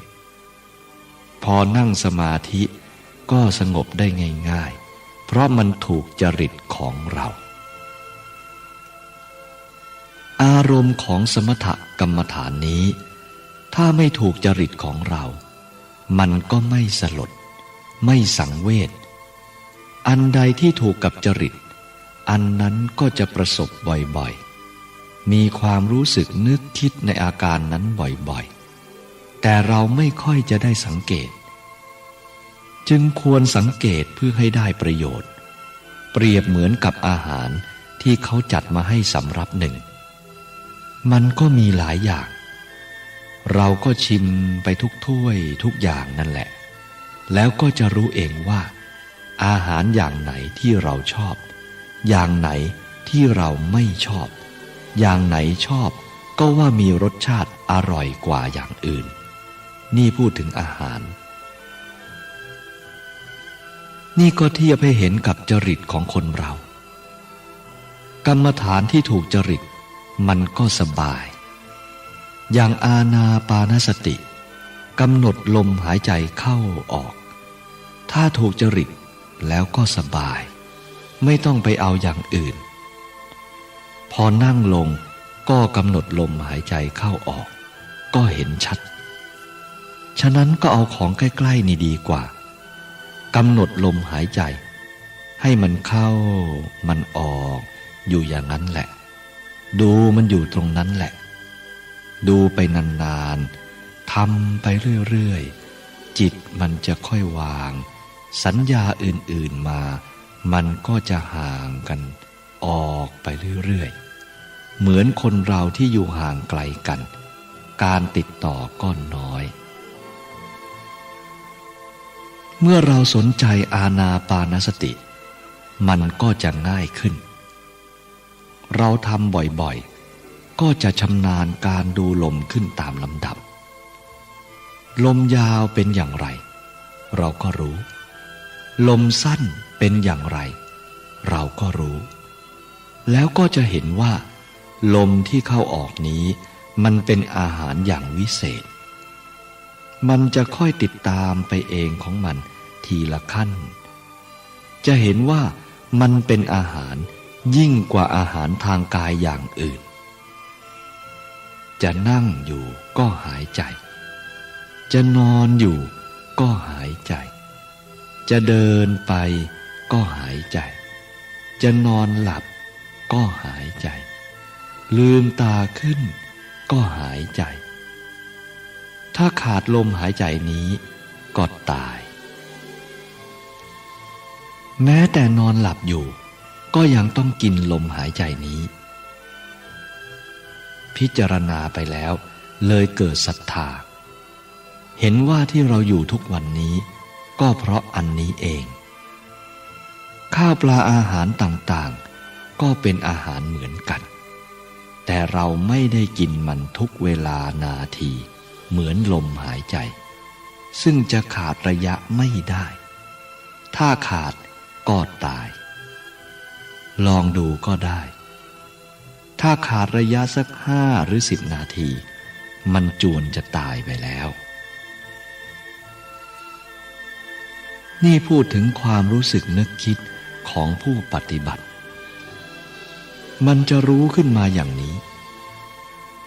พอนั่งสมาธิก็สงบได้ง่ายๆเพราะมันถูกจริตของเราอารมณ์ของสมถกรรมฐานนี้ถ้าไม่ถูกจริตของเรามันก็ไม่สลดไม่สังเวชอันใดที่ถูกกับจริตอันนั้นก็จะประสบบ่อยๆมีความรู้สึกนึกคิดในอาการนั้นบ่อยๆแต่เราไม่ค่อยจะได้สังเกตจึงควรสังเกตเพื่อให้ได้ประโยชน์เปรียบเหมือนกับอาหารที่เขาจัดมาให้สำรับหนึ่งมันก็มีหลายอย่างเราก็ชิมไปทุกถ้วยทุกอย่างนั่นแหละแล้วก็จะรู้เองว่าอาหารอย่างไหนที่เราชอบอย่างไหนที่เราไม่ชอบอย่างไหนชอบก็ว่ามีรสชาติอร่อยกว่าอย่างอื่นนี่พูดถึงอาหารนี่ก็เทียบให้เห็นกับจริตของคนเรากรรมฐานที่ถูกจริตมันก็สบายอย่างอานาปานสติกำหนดลมหายใจเข้าออกถ้าถูกจริตแล้วก็สบายไม่ต้องไปเอาอย่างอื่นพอนั่งลงก็กำหนดลมหายใจเข้าออกก็เห็นชัดฉะนั้นก็เอาของใกล้ๆนี่ดีกว่ากำหนดลมหายใจให้มันเข้ามันออกอยู่อย่างนั้นแหละดูมันอยู่ตรงนั้นแหละดูไปนานๆทำไปเรื่อยๆจิตมันจะค่อยวางสัญญาอื่นๆมามันก็จะห่างกันออกไปเรื่อยๆเหมือนคนเราที่อยู่ห่างไกลกันการติดต่อก็น้อยเมื่อเราสนใจอานาปานสติมันก็จะง่ายขึ้นเราทำบ่อยๆก็จะชำนาญการดูลมขึ้นตามลำดับลมยาวเป็นอย่างไรเราก็รู้ลมสั้นเป็นอย่างไรเราก็รู้แล้วก็จะเห็นว่าลมที่เข้าออกนี้มันเป็นอาหารอย่างวิเศษมันจะค่อยติดตามไปเองของมันทีละขั้นจะเห็นว่ามันเป็นอาหารยิ่งกว่าอาหารทางกายอย่างอื่นจะนั่งอยู่ก็หายใจ จะนอนอยู่ก็หายใจจะเดินไปก็หายใจจะนอนหลับก็หายใจลืมตาขึ้นก็หายใจถ้าขาดลมหายใจนี้ก็ตายแม้แต่นอนหลับอยู่ก็ยังต้องกินลมหายใจนี้พิจารณาไปแล้วเลยเกิดศรัทธาเห็นว่าที่เราอยู่ทุกวันนี้ก็เพราะอันนี้เองข้าวปลาอาหารต่างๆก็เป็นอาหารเหมือนกันแต่เราไม่ได้กินมันทุกเวลานาทีเหมือนลมหายใจซึ่งจะขาดระยะไม่ได้ถ้าขาดก็ตายลองดูก็ได้ถ้าขาดระยะสัก5 หรือ 10 นาทีมันจวนจะตายไปแล้วนี่พูดถึงความรู้สึกนึกคิดของผู้ปฏิบัติมันจะรู้ขึ้นมาอย่างนี้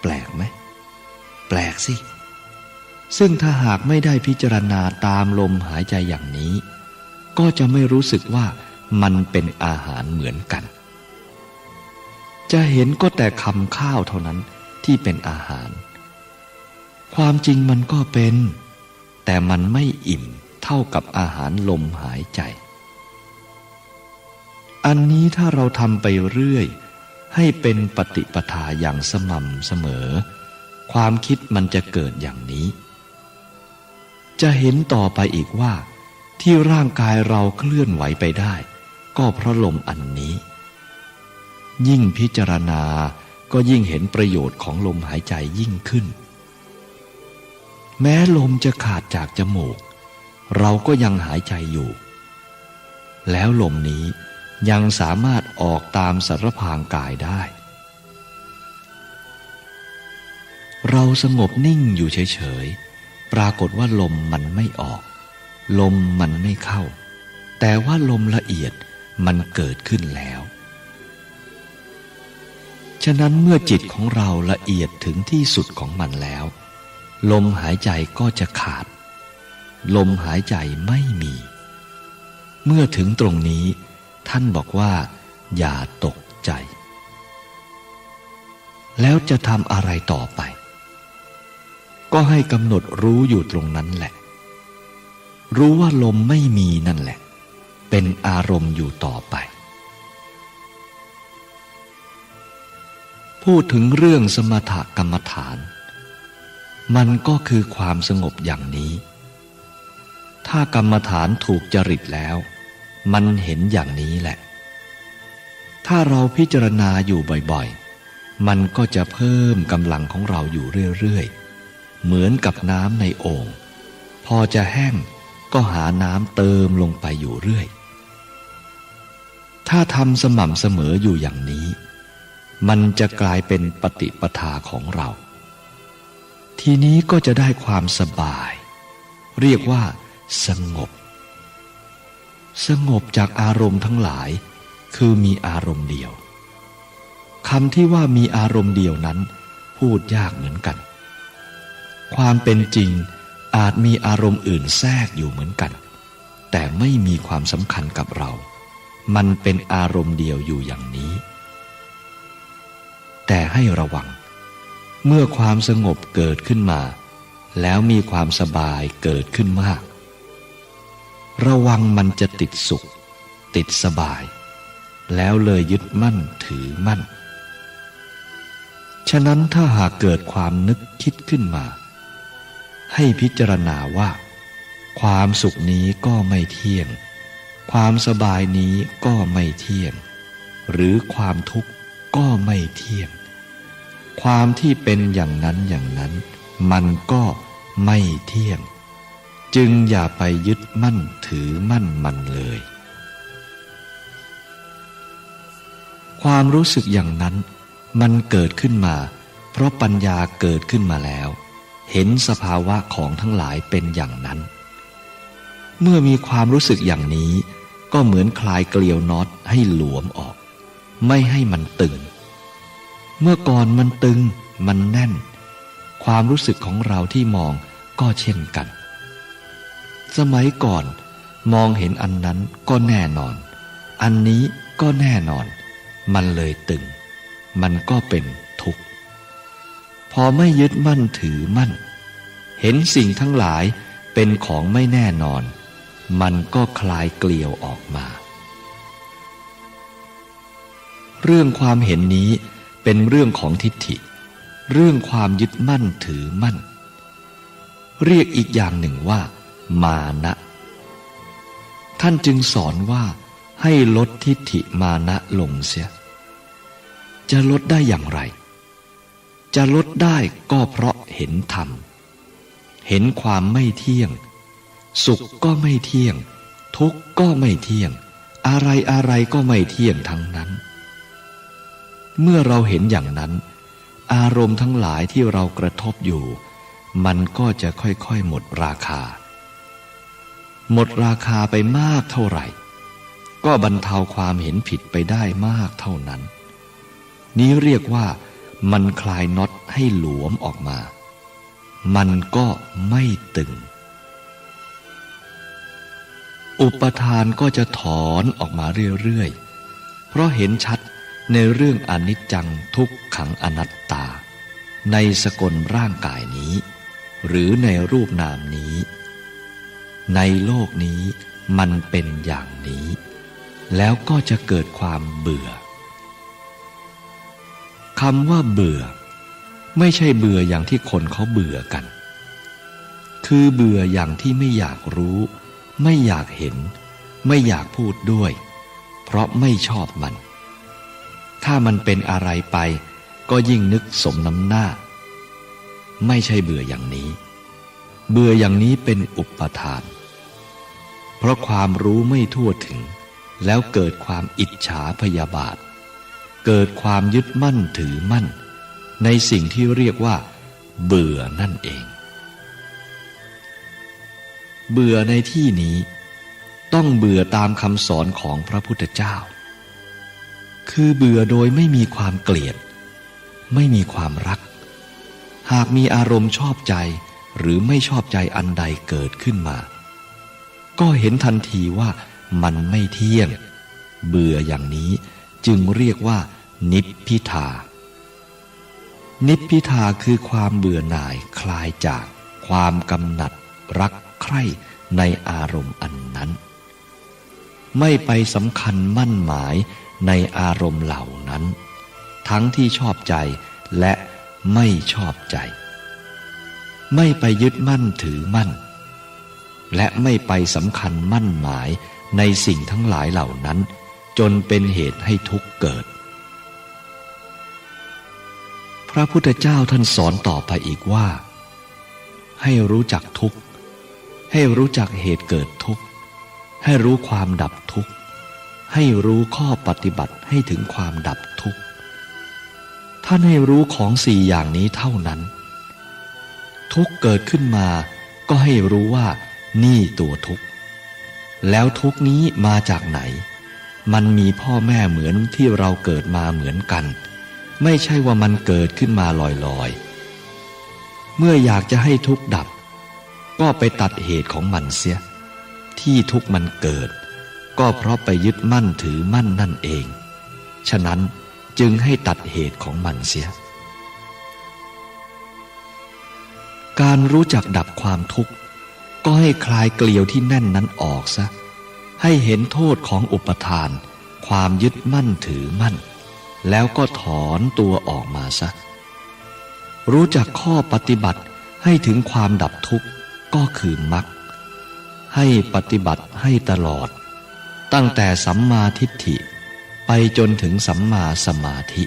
แปลกไหมแปลกสิซึ่งถ้าหากไม่ได้พิจารณาตามลมหายใจอย่างนี้ก็จะไม่รู้สึกว่ามันเป็นอาหารเหมือนกันจะเห็นก็แต่คำข้าวเท่านั้นที่เป็นอาหารความจริงมันก็เป็นแต่มันไม่อิ่มเท่ากับอาหารลมหายใจอันนี้ถ้าเราทำไปเรื่อยให้เป็นปฏิปทาอย่างสม่ำเสมอความคิดมันจะเกิดอย่างนี้จะเห็นต่อไปอีกว่าที่ร่างกายเราเคลื่อนไหวไปได้ก็เพราะลมอันนี้ยิ่งพิจารณาก็ยิ่งเห็นประโยชน์ของลมหายใจยิ่งขึ้นแม้ลมจะขาดจากจมูกเราก็ยังหายใจอยู่แล้วลมนี้ยังสามารถออกตามสารพางกายได้เราสงบนิ่งอยู่เฉยๆปรากฏว่าลมมันไม่ออกลมมันไม่เข้าแต่ว่าลมละเอียดมันเกิดขึ้นแล้วฉะนั้นเมื่อจิตของเราละเอียดถึงที่สุดของมันแล้วลมหายใจก็จะขาดลมหายใจไม่มีเมื่อถึงตรงนี้ท่านบอกว่าอย่าตกใจแล้วจะทำอะไรต่อไปก็ให้กำหนดรู้อยู่ตรงนั้นแหละรู้ว่าลมไม่มีนั่นแหละเป็นอารมณ์อยู่ต่อไปพูดถึงเรื่องสมถกรรมฐานมันก็คือความสงบอย่างนี้ถ้ากรรมฐานถูกจริตแล้วมันเห็นอย่างนี้แหละถ้าเราพิจารณาอยู่บ่อยๆมันก็จะเพิ่มกำลังของเราอยู่เรื่อยๆเหมือนกับน้ำในโอ่งพอจะแห้งก็หาน้ำเติมลงไปอยู่เรื่อยถ้าทำสม่ำเสมออยู่อย่างนี้มันจะกลายเป็นปฏิปทาของเราทีนี้ก็จะได้ความสบายเรียกว่าสงบจากอารมณ์ทั้งหลายคือมีอารมณ์เดียวคำที่ว่ามีอารมณ์เดียวนั้นพูดยากเหมือนกันความเป็นจริงอาจมีอารมณ์อื่นแทรกอยู่เหมือนกันแต่ไม่มีความสำคัญกับเรามันเป็นอารมณ์เดียวอยู่อย่างนี้แต่ให้ระวังเมื่อความสงบเกิดขึ้นมาแล้วมีความสบายเกิดขึ้นมากระวังมันจะติดสุขติดสบายแล้วเลยยึดมั่นถือมั่นฉะนั้นถ้าหากเกิดความนึกคิดขึ้นมาให้พิจารณาว่าความสุขนี้ก็ไม่เที่ยงความสบายนี้ก็ไม่เที่ยงหรือความทุกข์ก็ไม่เที่ยงความที่เป็นอย่างนั้นมันก็ไม่เที่ยงจึงอย่าไปยึดมั่นถือมั่นมันเลยความรู้สึกอย่างนั้นมันเกิดขึ้นมาเพราะปัญญาเกิดขึ้นมาแล้วเห็นสภาวะของทั้งหลายเป็นอย่างนั้นเมื่อมีความรู้สึกอย่างนี้ก็เหมือนคลายเกลียวน็อตให้หลวมออกไม่ให้มันตึงเมื่อก่อนมันตึงมันแน่นความรู้สึกของเราที่มอง ก็เช่นกันสมัยก่อนมองเห็นอันนั้นก็แน่นอนอันนี้ก็แน่นอนมันเลยตึงมันก็เป็นทุกข์พอไม่ยึดมั่นถือมั่นเห็นสิ่งทั้งหลายเป็นของไม่แน่นอนมันก็คลายเกลียวออกมาเรื่องความเห็นนี้เป็นเรื่องของทิฏฐิเรื่องความยึดมั่นถือมั่นเรียกอีกอย่างหนึ่งว่ามานะท่านจึงสอนว่าให้ลดทิฏฐิมานะลงเสียจะลดได้อย่างไรจะลดได้ก็เพราะเห็นธรรมเห็นความไม่เที่ยงสุขก็ไม่เที่ยงทุกข์ก็ไม่เที่ยงอะไรอะไรก็ไม่เที่ยงทั้งนั้นเมื่อเราเห็นอย่างนั้นอารมณ์ทั้งหลายที่เรากระทบอยู่มันก็จะค่อยๆหมดราคาหมดราคาไปมากเท่าไหร่ก็บรรเทาความเห็นผิดไปได้มากเท่านั้นนี้เรียกว่ามันคลายน็อตให้หลวมออกมามันก็ไม่ตึงอุปทานก็จะถอนออกมาเรื่อยๆเพราะเห็นชัดในเรื่องอนิจจังทุกขังอนัตตาในสกลร่างกายนี้หรือในรูปนามนี้ในโลกนี้มันเป็นอย่างนี้แล้วก็จะเกิดความเบื่อคำว่าเบื่อไม่ใช่เบื่ออย่างที่คนเขาเบื่อกันคือเบื่ออย่างที่ไม่อยากรู้ไม่อยากเห็นไม่อยากพูดด้วยเพราะไม่ชอบมันถ้ามันเป็นอะไรไปก็ยิ่งนึกสมน้ำหน้าไม่ใช่เบื่ออย่างนี้เบื่ออย่างนี้เป็นอุปทานเพราะความรู้ไม่ทั่วถึงแล้วเกิดความอิจฉาพยาบาทเกิดความยึดมั่นถือมั่นในสิ่งที่เรียกว่าเบื่อนั่นเองเบื่อในที่นี้ต้องเบื่อตามคำสอนของพระพุทธเจ้าคือเบื่อโดยไม่มีความเกลียดไม่มีความรักหากมีอารมณ์ชอบใจหรือไม่ชอบใจอันใดเกิดขึ้นมาก็เห็นทันทีว่ามันไม่เที่ยงเบื่ออย่างนี้จึงเรียกว่านิพพิทานิพพิทาคือความเบื่อหน่ายคลายจากความกำหนัดรักใคร่ในอารมณ์อันนั้นไม่ไปสำคัญมั่นหมายในอารมณ์เหล่านั้นทั้งที่ชอบใจและไม่ชอบใจไม่ไปยึดมั่นถือมั่นและไม่ไปสำคัญมั่นหมายในสิ่งทั้งหลายเหล่านั้นจนเป็นเหตุให้ทุกข์เกิดพระพุทธเจ้าท่านสอนต่อไปอีกว่าให้รู้จักทุกข์ให้รู้จักเหตุเกิดทุกข์ให้รู้ความดับทุกข์ให้รู้ข้อปฏิบัติให้ถึงความดับทุกข์ท่านให้รู้ของสี่อย่างนี้เท่านั้นทุกข์เกิดขึ้นมาก็ให้รู้ว่านี่ตัวทุกข์แล้วทุกข์นี้มาจากไหนมันมีพ่อแม่เหมือนที่เราเกิดมาเหมือนกันไม่ใช่ว่ามันเกิดขึ้นมาลอยๆเมื่ออยากจะให้ทุกข์ดับก็ไปตัดเหตุของมันเสียที่ทุกข์มันเกิดก็เพราะไปยึดมั่นถือมั่นนั่นเองฉะนั้นจึงให้ตัดเหตุของมันเสียการรู้จักดับความทุกข์ก็ให้คลายเกลียวที่แน่นนั้นออกซะให้เห็นโทษของอุปทานความยึดมั่นถือมั่นแล้วก็ถอนตัวออกมาซะรู้จักข้อปฏิบัติให้ถึงความดับทุกข์ก็คือมรรคให้ปฏิบัติให้ตลอดตั้งแต่สัมมาทิฏฐิไปจนถึงสัมมาสมาธิ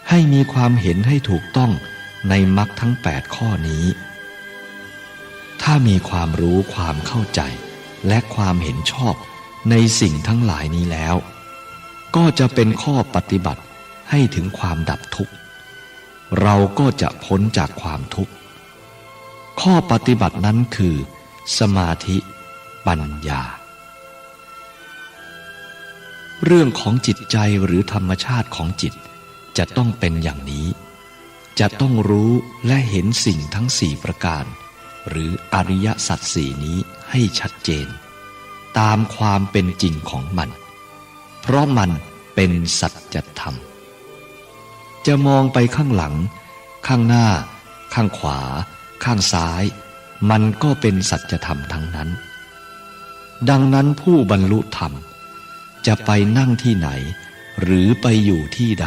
ให้มีความเห็นให้ถูกต้องในมรรคทั้ง8ข้อนี้ถ้ามีความรู้ความเข้าใจและความเห็นชอบในสิ่งทั้งหลายนี้แล้วก็จะเป็นข้อปฏิบัติให้ถึงความดับทุกข์เราก็จะพ้นจากความทุกข์ข้อปฏิบัตินั้นคือสมาธิปัญญาเรื่องของจิตใจหรือธรรมชาติของจิตจะต้องเป็นอย่างนี้ จะต้องรู้และเห็นสิ่งทั้งสี่ประการหรืออริยสัจสี่นี้ให้ชัดเจนตามความเป็นจริงของมันเพราะมันเป็นสัจธรรมจะมองไปข้างหลังข้างหน้าข้างขวาข้างซ้ายมันก็เป็นสัจธรรมทั้งนั้นดังนั้นผู้บรรลุธรรมจะไปนั่งที่ไหนหรือไปอยู่ที่ใด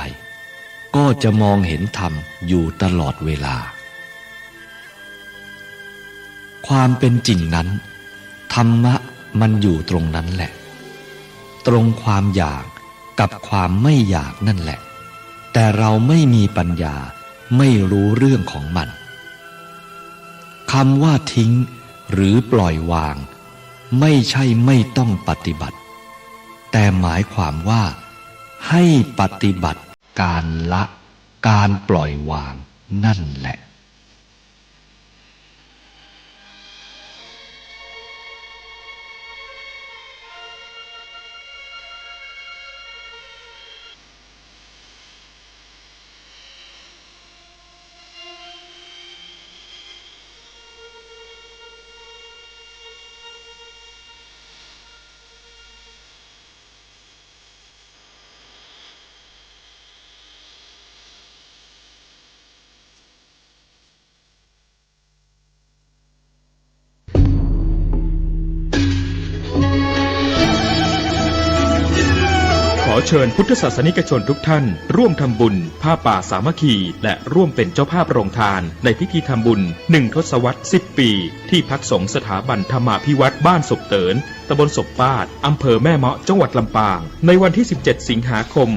ก็จะมองเห็นธรรมอยู่ตลอดเวลาความเป็นจริงนั้นธรรมะมันอยู่ตรงนั้นแหละตรงความอยากกับความไม่อยากนั่นแหละแต่เราไม่มีปัญญาไม่รู้เรื่องของมันคำว่าทิ้งหรือปล่อยวางไม่ใช่ไม่ต้องปฏิบัติแต่หมายความว่าให้ปฏิบัติการละการปล่อยวางนั่นแหละขอเชิญพุทธศาสนิกชนทุกท่านร่วมทำบุญผ้าป่าสามัคคีและร่วมเป็นเจ้าภาพโรงทานในพิธีทำบุญ1 ทศวรรษ 10 ปีที่พักสงฆ์สถาบันธรรมาภิวัตรบ้านศพเตินตำบลศพปาดอำเภอแม่เมาะจังหวัดลำปางในวันที่17 สิงหาคม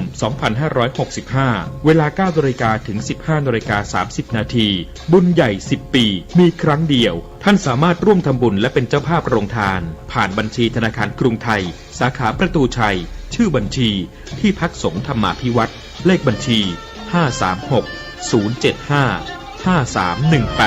2565 เวลา 9 นาฬิกาถึง 15 นาฬิกา 30 นาทีบุญใหญ่ 10 ปีมีครั้งเดียวท่านสามารถร่วมทำบุญและเป็นเจ้าภาพโรงทานผ่านบัญชีธนาคารกรุงไทยสาขาประตูชัยชื่อบัญชีที่พักสงฆ์ธรรมาภิวัตรเลขบัญชี 536 075 5318